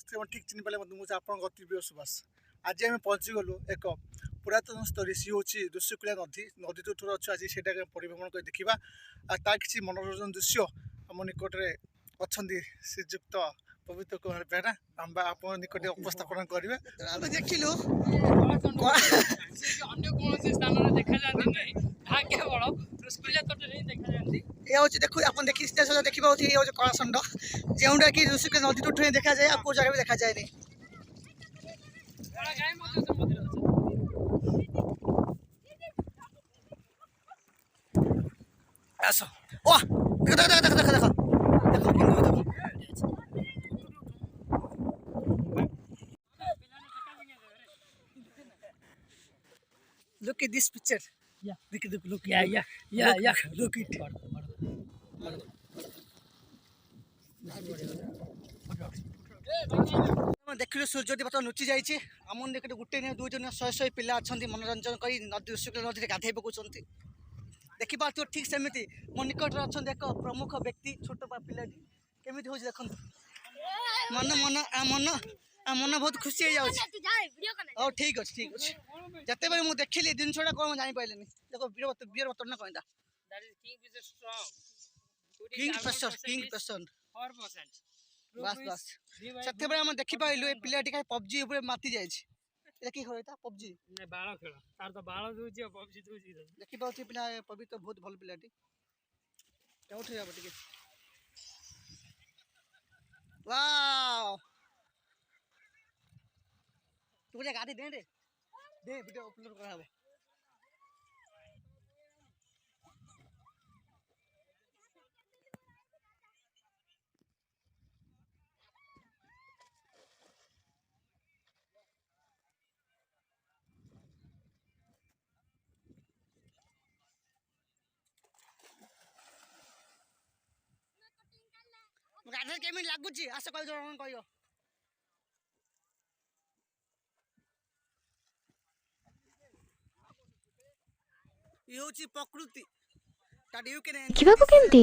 ठीक चिन्ह पाले मुझे आप प्रिय सुभाष। आज आम पहुँची गलु एक पुरातन स्तरी सी हूँ ऋषिकूल्य नदी नदी तो थोड़ा अच्छे आज से परिभ्रमण कर देखा आ कि मनोरंजन दृश्य आम निकट में अच्छा श्रीजुक्त पवित्र कुमार बेहरा आप निकट उपस्थापन करेंगे देखिलु देखो आप देखिए देखा कलाषंड जोटा कि ऋषिकूल्य नदी टू देखा जाए आपको जगह भी देखा जाए नहीं। आस वाह देखो देखो देखो देखो देखो देखो look at this picture. Yeah. Look. Yeah. Look it. देखिलु सूर्य बर्तमान लुचि जाइए आम निकट गोटे दुई जन 100 पिला अच्छा मनोरंजन कर नदी ऋषिकूल्य नदी गाधे पकाउं देखिए ठीक सेमती मो निकट अच्छा एक प्रमुख व्यक्ति छोट पिलाटी केमी हो देख मन मन मन मन बहुत खुशी हो जाओ ठीक अच्छे जिते बार मुझे देखिली जिनसा कौन जापारे देखो वीर बर्तन कहता किंग पेशेंट बस बस से देखिपारू पिलाटी खाली पबजी माति जाए कि पबजी देखिए पिला पवित्र बहुत भल पिलाटी उठे टे वाओ तू गाधी दे वीडियो अपलोड करा गाधे केमी लगुच आस कह कह ये हूँ प्रकृति ଦେଖିବାକୁ କେମିତି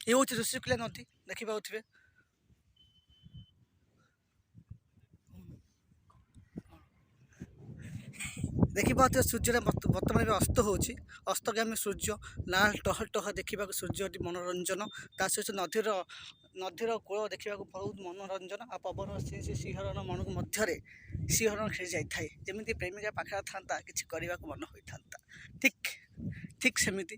ये हूँ ऋषिकूल्य नदी देखिए देखिए सूर्य बर्तमान भी अस्त होची अस्तगामी सूर्य लाल टह टह देखा सूर्य मनोरंजन ता सहित नदीर कूल देखा बहुत मनोरंजन आ पवन सिंहरण मन मध्य सिंहरण खेली जाए जमी प्रेमिका पाखे था कि करने को मन होता ठीक ठीक सेमती